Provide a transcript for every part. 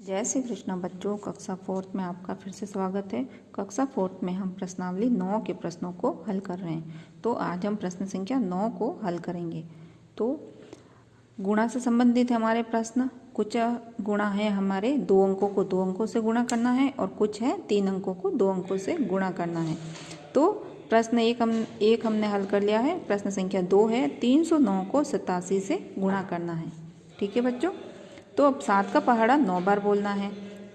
जय श्री कृष्ण बच्चों, कक्षा फोर्थ में आपका फिर से स्वागत है। कक्षा फोर्थ में हम प्रश्नावली 9 के प्रश्नों को हल कर रहे हैं। तो आज हम प्रश्न संख्या 9 को हल करेंगे। तो गुणा से संबंधित है हमारे प्रश्न। कुछ गुणा है हमारे 2 अंकों को 2 अंकों से गुणा करना है और कुछ है 3 अंकों को 2 अंकों से गुणा करना है। तो प्रश्न एक हमने हल कर लिया है। प्रश्न संख्या 2 है 309 को 87 से गुणा करना है। ठीक है बच्चों। तो अब 7 का पहाड़ा 9 बार बोलना है।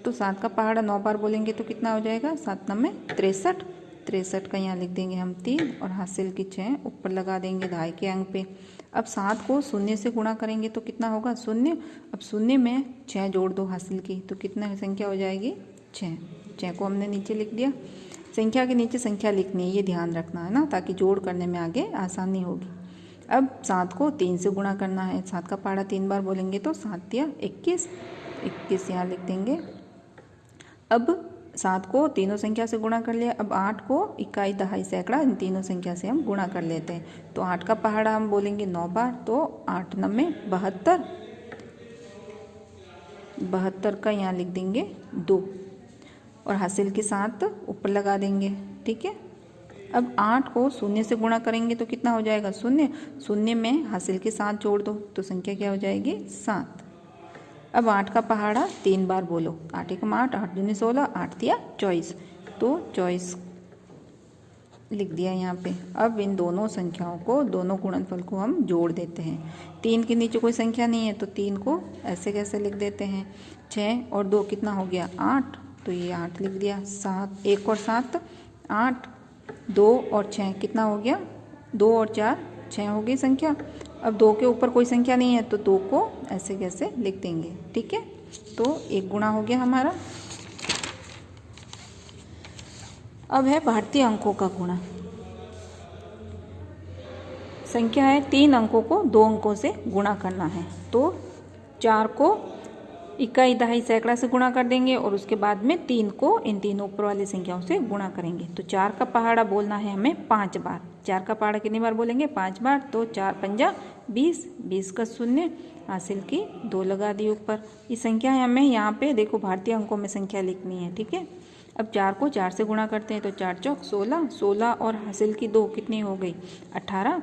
तो 7 का पहाड़ा 9 बार बोलेंगे तो कितना हो जाएगा? 7 9 में 63। 63 का यहाँ लिख देंगे हम 3 और हासिल की 6 ऊपर लगा देंगे दहाई के अंक पे। अब 7 को शून्य से गुणा करेंगे तो कितना होगा? शून्य। अब शून्य में 6 जोड़ दो हासिल की, तो कितना संख्या हो जाएगी? 6। 6 को हमने नीचे लिख दिया। संख्या के नीचे संख्या लिखनी है, ये ध्यान रखना है ना, ताकि जोड़ करने में आगे आसानी होगी। अब 7 को 3 से गुणा करना है। 7 का पहाड़ा 3 बार बोलेंगे तो 7 या 21। 21 यहाँ लिख देंगे। अब 7 को तीनों संख्या से गुणा कर लिया। अब 8 को इकाई दहाई सैकड़ा इन तीनों संख्या से हम गुणा कर लेते हैं। तो 8 का पहाड़ा हम बोलेंगे 9 बार, तो 8 9 में 72। 72 का यहाँ लिख देंगे 2 और हासिल के 7 ऊपर लगा देंगे। ठीक है। अब 8 को शून्य से गुणा करेंगे तो कितना हो जाएगा? शून्य। शून्य में हासिल के 7 जोड़ दो तो संख्या क्या हो जाएगी? 7। अब 8 का पहाड़ा 3 बार बोलो। 8 एकम 8, 8 दूनी 16, 8 तिया 24, तो 24 लिख दिया यहाँ पे। अब इन दोनों संख्याओं को, दोनों गुणनफल को हम जोड़ देते हैं। 3 के नीचे कोई संख्या नहीं है तो 3 को ऐसे कैसे लिख देते हैं? 6 और 2 कितना हो गया? 8, तो ये 8 लिख दिया। 7 1 और 7 8, 2 और 6 कितना हो गया? 2 और 4 6 हो गई संख्या। अब 2 के ऊपर कोई संख्या नहीं है तो 2 को ऐसे कैसे लिख देंगे। ठीक है। तो एक गुणा हो गया हमारा। अब है भारतीय अंकों का गुणा। संख्या है 3 अंकों को 2 अंकों से गुणा करना है। तो 4 को इकाई दहाई सैकड़ा से गुणा कर देंगे और उसके बाद में 3 को इन तीनों ऊपर वाली संख्याओं से गुणा करेंगे। तो 4 का पहाड़ा बोलना है हमें 5 बार। 4 का पहाड़ा कितनी बार बोलेंगे? 5 बार। तो 4 पंजा 20, 20 का शून्य हासिल की 2 लगा दी ऊपर। ये संख्या है हमें यहाँ पे देखो भारतीय अंकों में संख्या लिखनी है। ठीक है। अब 4 को 4 से गुणा करते हैं तो 4 चौक 16, 16 और हासिल की 2 कितनी हो गई? 18।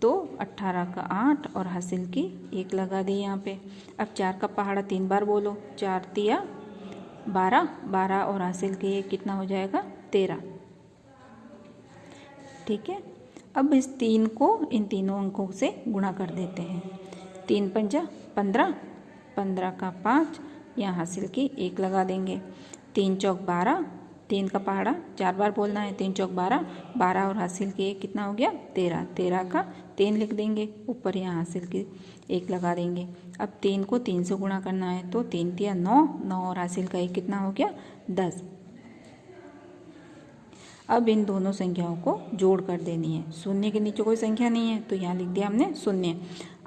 तो 18 का 8 और हासिल की 1 लगा दी यहाँ पे। अब 4 का पहाड़ा 3 बार बोलो। 4 तिया 12, 12 और हासिल की 1 कितना हो जाएगा? 13। ठीक है। अब इस 3 को इन तीनों अंकों से गुणा कर देते हैं। 3 पंजा 15, 15 का 5 यहाँ हासिल की 1 लगा देंगे। 3 चौक 12, 3 का पहाड़ा 4 बार बोलना है। 3 चौक 12, 12 और हासिल की 1 कितना हो गया? 13। 13 का 3 लिख देंगे ऊपर, यहाँ हासिल की 1 लगा देंगे। अब 3 को 3 से गुणा करना है तो 3 तिया 9, 9 और हासिल का 1 कितना हो गया? 10। अब इन दोनों संख्याओं को जोड़ कर देनी है। शून्य के नीचे कोई संख्या नहीं है तो यहाँ लिख दिया हमने शून्य।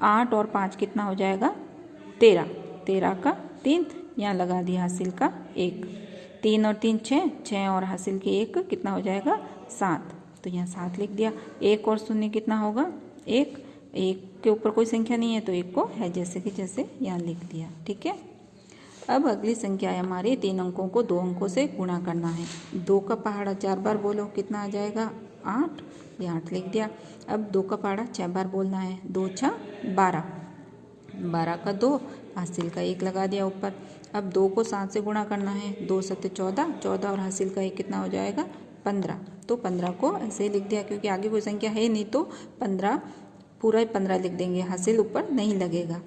8 और 5 कितना हो जाएगा? 13। 13 का 3 यहाँ लगा दिया हासिल का 1। 3 और 3 6, 6 और हासिल की 1 कितना हो जाएगा? 7। तो यहाँ 7 लिख दिया। 1 और शून्य कितना होगा? 1। 1 के ऊपर कोई संख्या नहीं है तो 1 को है जैसे कि जैसे यहाँ लिख दिया। ठीक है। अब अगली संख्या है हमारी 3 अंकों को 2 अंकों से गुणा करना है। 2 का पहाड़ा 4 बार बोलो, कितना आ जाएगा? 8। ये 8 लिख दिया। अब 2 का पहाड़ा 6 बार बोलना है। 2 6 12, 12 का 2 हासिल का 1 लगा दिया ऊपर। अब 2 को 7 से गुणा करना है। 2 7 14, 14 और हासिल का 1 कितना हो जाएगा? 15। तो 15 को ऐसे ही लिख दिया, क्योंकि आगे कोई संख्या है नहीं तो 15 पूरा ही 15 लिख देंगे, हासिल ऊपर नहीं लगेगा।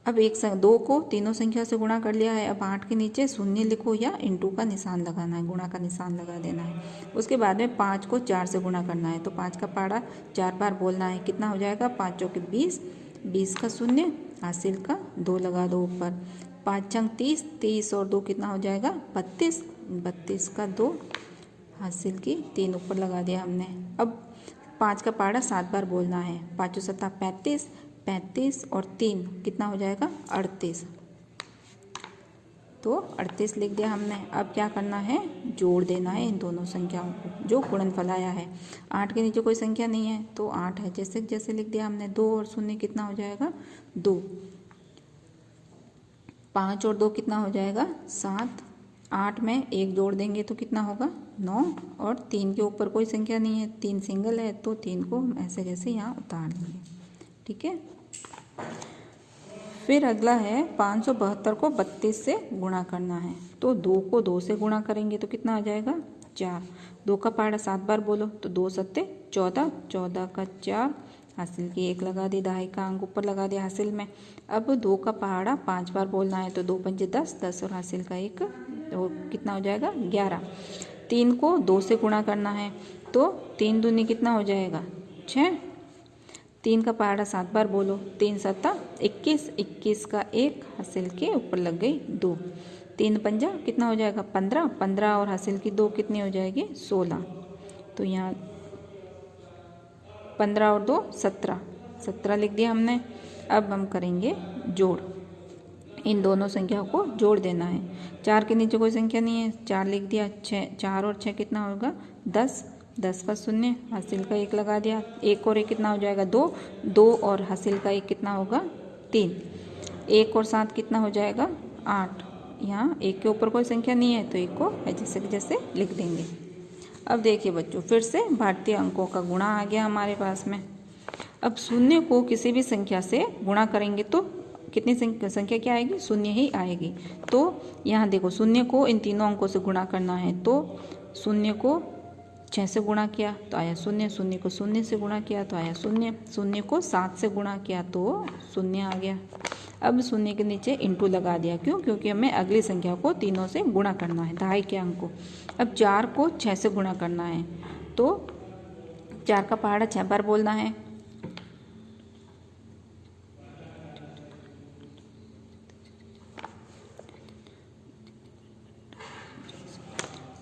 अब 2 को तीनों संख्या से गुणा कर लिया है। अब 8 के नीचे शून्य लिखो या इंटू का निशान लगाना है, गुणा का निशान लगा देना है। उसके बाद में 5 को 4 से गुणा करना है। तो 5 का पहाड़ा 4 बार बोलना है। कितना हो जाएगा? 5 चौके 20, 20 का शून्य हासिल का 2 लगा दो ऊपर। 5 छंग 30, 30 और 2 कितना हो जाएगा? 32, 32 का 2 हासिल की 3 ऊपर लगा दिया हमने। अब 5 का पहाड़ा 7 बार बोलना है। 5 7 35, 35 और 3 कितना हो जाएगा? 38। तो 38 लिख दिया हमने। अब क्या करना है? जोड़ देना है इन दोनों संख्याओं को जो गुणनफल आया है। 8 के नीचे कोई संख्या नहीं है तो 8 है जैसे जैसे लिख दिया हमने। 2 और शून्य कितना हो जाएगा? 2। 5 और 2 कितना हो जाएगा 7। 8 में 1 जोड़ देंगे तो कितना होगा 9, और 3 के ऊपर कोई संख्या नहीं है, 3 सिंगल है, तो 3 को हम ऐसे जैसे यहाँ उतार देंगे। ठीक है। फिर अगला है 572 को 32 से गुणा करना है। तो 2 को 2 से गुणा करेंगे तो कितना आ जाएगा 4। 2 का पहाड़ा 7 बार बोलो तो 2 सत्ते 14, 14 का 4, हासिल की 1 लगा दी, दहाई का अंक ऊपर लगा दिया हासिल में। अब 2 का पहाड़ा 5 बार बोलना है तो 2 पंजे 10, 10 और हासिल का 1, तो कितना हो जाएगा 11। 3 को 2 से गुणा करना है तो 3 दूनी कितना हो जाएगा 6। 3 का पहाड़ा 7 बार बोलो, 3 सत्ता 21, 21 का 1, हासिल के ऊपर लग गई 2। 3 पंजा कितना हो जाएगा 15, 15 और हासिल की 2 कितनी हो जाएगी 16। तो यहाँ 15 और 2 17, 17 लिख दिया हमने। अब हम करेंगे जोड़, इन दोनों संख्याओं को जोड़ देना है। 4 के नीचे कोई संख्या नहीं है, 4 लिख दिया। 4 और 6 कितना होगा 10, 10 का 0, हासिल का 1 लगा दिया। 1 और 1 कितना हो जाएगा 2, 2 और हासिल का 1 कितना होगा 3। 1 और 7 कितना हो जाएगा 8। यहाँ 1 के ऊपर कोई संख्या नहीं है तो 1 को जैसे कि जैसे लिख देंगे। अब देखिए बच्चों, फिर से भारतीय अंकों का गुणा आ गया हमारे पास में। अब शून्य को किसी भी संख्या से गुणा करेंगे तो कितनी संख्या क्या आएगी, शून्य ही आएगी। तो यहाँ देखो, शून्य को इन तीनों अंकों से गुणा करना है तो शून्य को 6 से गुणा किया तो आया 0, 0 को 0 से गुणा किया तो आया 0, 0 को 7 से गुणा किया तो 0 आ गया। अब 0 के नीचे इंटू लगा दिया, क्यों, क्योंकि हमें अगली संख्या को तीनों से गुणा करना है, दहाई के अंक को। अब 4 को 6 से गुणा करना है तो 4 का पहाड़ा 6 बार बोलना है।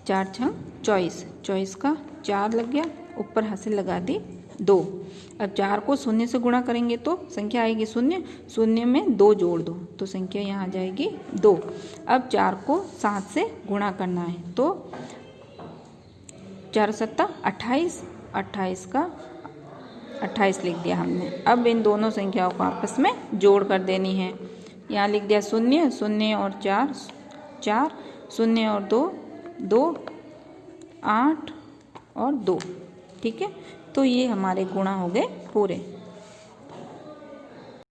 चार 6 24, 24 का 4 लग गया, ऊपर हासिल लगा दी 2। अब 4 को 0 से गुणा करेंगे तो संख्या आएगी 0, 0 में 2 जोड़ दो तो संख्या यहाँ आ जाएगी 2। अब 4 को 7 से गुणा करना है तो 4 सत्ता 28, 28 का 28 लिख दिया हमने। अब इन दोनों संख्याओं को आपस में जोड़ कर देनी है। यहाँ लिख दिया 0, 0 और 4, 4, 0 और 2, 2, 8 और 2। ठीक है, तो ये हमारे गुणा हो गए पूरे।